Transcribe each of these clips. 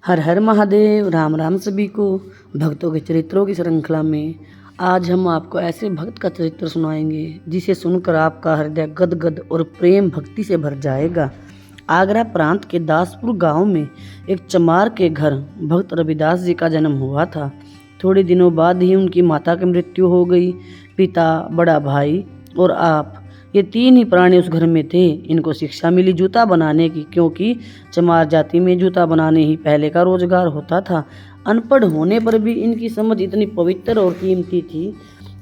हर हर महादेव। राम राम सभी को। भक्तों के चरित्रों की श्रृंखला में आज हम आपको ऐसे भक्त का चरित्र सुनाएंगे जिसे सुनकर आपका हृदय गदगद और प्रेम भक्ति से भर जाएगा। आगरा प्रांत के दासपुर गांव में एक चमार के घर भक्त रविदास जी का जन्म हुआ था। थोड़े दिनों बाद ही उनकी माता की मृत्यु हो गई। पिता, बड़ा भाई और आप, ये तीन ही प्राणी उस घर में थे। इनको शिक्षा मिली जूता बनाने की, क्योंकि चमार जाति में जूता बनाने ही पहले का रोजगार होता था। अनपढ़ होने पर भी इनकी समझ इतनी पवित्र और कीमती थी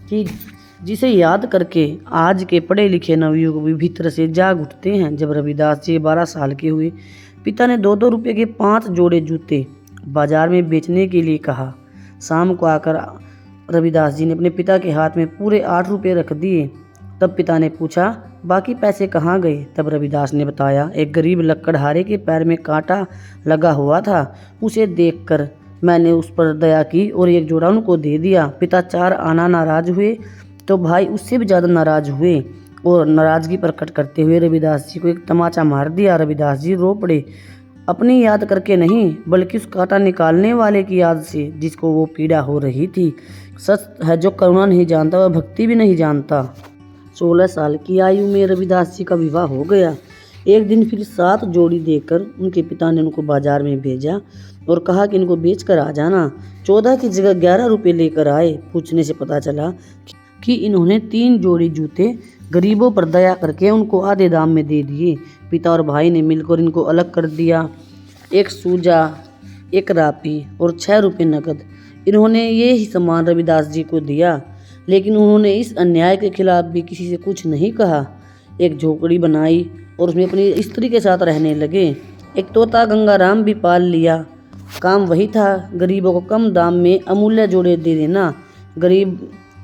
कि जिसे याद करके आज के पढ़े लिखे नवयुवक भी भीतर से जाग उठते हैं। जब रविदास जी 12 साल के हुए, पिता ने 2-2 रुपये के 5 जोड़े जूते बाजार में बेचने के लिए कहा। शाम को आकर रविदास जी ने अपने पिता के हाथ में पूरे 8 रुपये रख दिए। तब पिता ने पूछा, बाकी पैसे कहाँ गए? तब रविदास ने बताया, एक गरीब लकड़हारे के पैर में कांटा लगा हुआ था, उसे देखकर मैंने उस पर दया की और एक जोड़ा उनको दे दिया। पिता 4 आना नाराज हुए तो भाई उससे भी ज़्यादा नाराज हुए और नाराजगी प्रकट करते हुए रविदास जी को एक तमाचा मार दिया। रविदास जी रो पड़े, अपनी याद करके नहीं बल्कि उस कांटा निकालने वाले की याद से जिसको वो पीड़ा हो रही थी। सच है, जो करुणा नहीं जानता वह भक्ति भी नहीं जानता। 16 साल की आयु में रविदास जी का विवाह हो गया। एक दिन फिर 7 जोड़ी देकर उनके पिता ने उनको बाजार में भेजा और कहा कि इनको बेच कर आ जाना। 14 की जगह 11 रुपये लेकर आए। पूछने से पता चला कि इन्होंने 3 जोड़ी जूते गरीबों पर दया करके उनको आधे दाम में दे दिए। पिता और भाई ने मिलकर इनको अलग कर दिया। एक सूजा, एक रापी और 6 रुपये नकद। इन्होंने ये ही सामान रविदास जी को दिया, लेकिन उन्होंने इस अन्याय के खिलाफ भी किसी से कुछ नहीं कहा। एक झोपड़ी बनाई और उसमें अपनी स्त्री के साथ रहने लगे। एक तोता गंगाराम भी पाल लिया। काम वही था, गरीबों को कम दाम में अमूल्य जोड़े दे देना। गरीब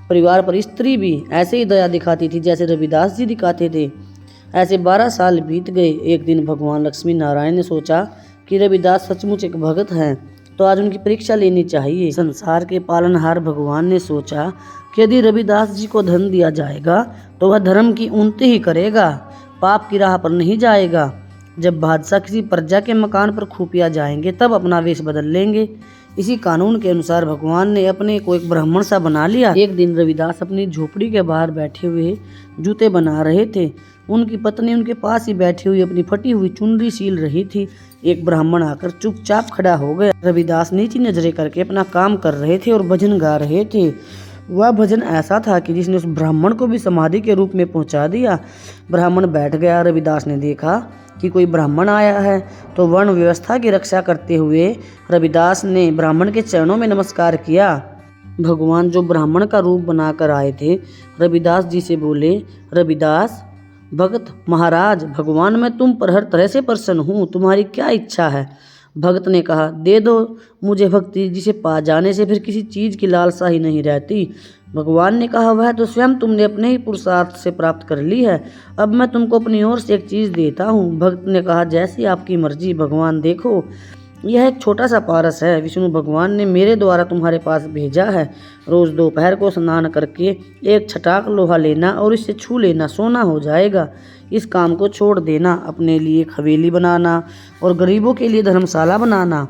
परिवार पर स्त्री भी ऐसे ही दया दिखाती थी जैसे रविदास जी दिखाते थे। ऐसे 12 साल बीत गए। एक दिन भगवान लक्ष्मी नारायण ने सोचा कि रविदास सचमुच एक भगत हैं, तो आज उनकी परीक्षा लेनी चाहिए। संसार के पालनहार भगवान ने सोचा कि यदि रविदास जी को धन दिया जाएगा तो वह धर्म की उन्नति ही करेगा, पाप की राह पर नहीं जाएगा। जब बादशाह किसी प्रजा के मकान पर खुफिया जाएंगे तब अपना वेश बदल लेंगे। इसी कानून के अनुसार भगवान ने अपने को एक ब्राह्मण सा बना लिया। एक दिन रविदास अपनी झोपड़ी के बाहर बैठे हुए जूते बना रहे थे। उनकी पत्नी उनके पास ही बैठी हुई अपनी फटी हुई चुनरी सील रही थी। एक ब्राह्मण आकर चुपचाप खड़ा हो गया। रविदास नीची नजरें करके अपना काम कर रहे थे और भजन गा रहे थे। वह भजन ऐसा था कि जिसने उस ब्राह्मण को भी समाधि के रूप में पहुंचा दिया। ब्राह्मण बैठ गया। रविदास ने देखा कि कोई ब्राह्मण आया है, तो वर्ण व्यवस्था की रक्षा करते हुए रविदास ने ब्राह्मण के चरणों में नमस्कार किया। भगवान जो ब्राह्मण का रूप बनाकर आए थे, रविदास जी से बोले, रविदास भगत महाराज, भगवान मैं तुम पर हर तरह से प्रसन्न हूँ, तुम्हारी क्या इच्छा है? भगत ने कहा, दे दो मुझे भक्ति, जिसे पा जाने से फिर किसी चीज़ की लालसा ही नहीं रहती। भगवान ने कहा, वह तो स्वयं तुमने अपने ही पुरुषार्थ से प्राप्त कर ली है, अब मैं तुमको अपनी ओर से एक चीज़ देता हूँ। भक्त ने कहा, जैसी आपकी मर्जी। भगवान, देखो यह एक छोटा सा पारस है, विष्णु भगवान ने मेरे द्वारा तुम्हारे पास भेजा है। रोज दोपहर को स्नान करके एक छटाक लोहा लेना और इससे छू लेना, सोना हो जाएगा। इस काम को छोड़ देना, अपने लिए हवेली बनाना और गरीबों के लिए धर्मशाला बनाना।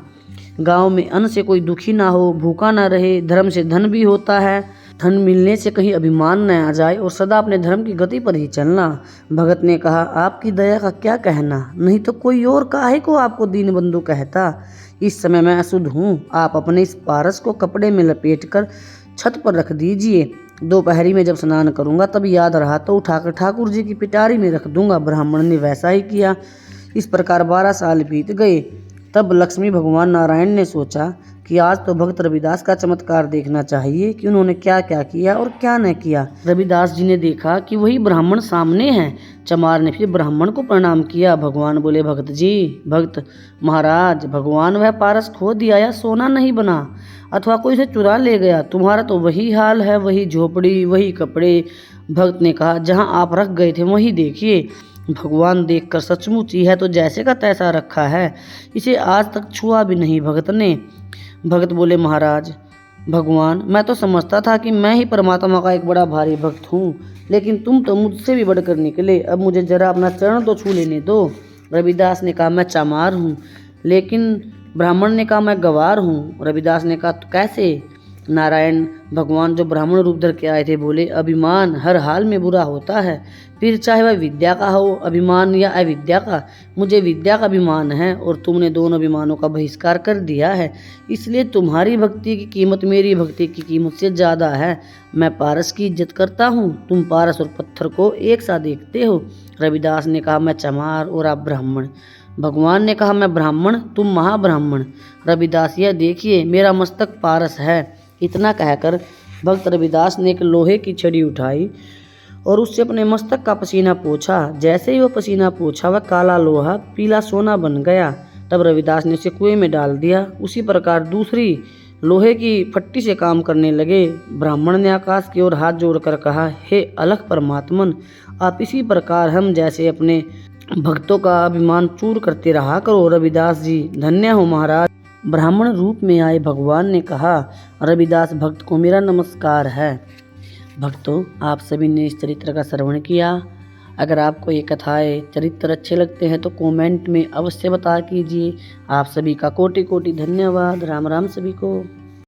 गांव में अन्न से कोई दुखी ना हो, भूखा ना रहे। धर्म से धन भी होता है, धन मिलने से कहीं अभिमान न आ जाए और सदा अपने धर्म की गति पर ही चलना। भगत ने कहा, आपकी दया का क्या कहना, नहीं तो कोई और काहे को आपको दीनबंधु कहता। इस समय मैं अशुद्ध हूँ, आप अपने इस पारस को कपड़े में लपेटकर छत पर रख दीजिए। दोपहरी में जब स्नान करूँगा तब याद रहा तो उठाकर ठाकुर जी की पिटारी में रख दूंगा। ब्राह्मण ने वैसा ही किया। इस प्रकार 12 साल बीत गए। तब लक्ष्मी भगवान नारायण ने सोचा कि आज तो भक्त रविदास का चमत्कार देखना चाहिए कि उन्होंने क्या क्या किया और क्या न किया। रविदास जी ने देखा कि वही ब्राह्मण सामने हैं। चमार ने फिर ब्राह्मण को प्रणाम किया। भगवान बोले, भक्त जी, भक्त महाराज, भगवान वह पारस खो दिया या सोना नहीं बना अथवा कोई उसे चुरा ले गया, तुम्हारा तो वही हाल है, वही झोपड़ी, वही कपड़े। भक्त ने कहा, जहाँ आप रख गए थे वही देखिए। भगवान देखकर सचमुच ही है तो जैसे का तैसा रखा है, इसे आज तक छुआ भी नहीं भगत ने। भगत बोले, महाराज भगवान, मैं तो समझता था कि मैं ही परमात्मा का एक बड़ा भारी भक्त हूँ, लेकिन तुम तो मुझसे भी बढ़कर निकले। अब मुझे जरा अपना चरण तो छू लेने दो। रविदास ने कहा, मैं चमार हूँ, लेकिन ब्राह्मण ने कहा, मैं गवार हूँ। रविदास ने कहा, तो कैसे? नारायण भगवान जो ब्राह्मण रूप धर के आए थे बोले, अभिमान हर हाल में बुरा होता है, फिर चाहे वह विद्या का हो अभिमान या अविद्या का। मुझे विद्या का अभिमान है और तुमने दोनों अभिमानों का बहिष्कार कर दिया है, इसलिए तुम्हारी भक्ति की कीमत मेरी भक्ति की कीमत से ज़्यादा है। मैं पारस की इज्जत करता हूँ, तुम पारस और पत्थर को एक सा देखते हो। रविदास ने कहा, मैं चमार और आप ब्राह्मण। भगवान ने कहा, मैं ब्राह्मण, तुम महाब्राह्मण। रविदास, यह देखिए मेरा मस्तक पारस है। इतना कहकर भक्त रविदास ने एक लोहे की छड़ी उठाई और उससे अपने मस्तक का पसीना पोंछा। जैसे ही वह पसीना पोंछा, वह काला लोहा पीला सोना बन गया। तब रविदास ने उसे कुएं में डाल दिया। उसी प्रकार दूसरी लोहे की फट्टी से काम करने लगे। ब्राह्मण ने आकाश की ओर हाथ जोड़कर कहा, हे अलख परमात्मन, आप इसी प्रकार हम जैसे अपने भक्तों का अभिमान चूर करते रहा करो। रविदास जी धन्य हो महाराज। ब्राह्मण रूप में आए भगवान ने कहा, रविदास भक्त को मेरा नमस्कार है। भक्तों, आप सभी ने इस चरित्र का श्रवण किया। अगर आपको ये कथाएं चरित्र अच्छे लगते हैं तो कमेंट में अवश्य बता कीजिए। आप सभी का कोटि कोटि धन्यवाद। राम राम सभी को।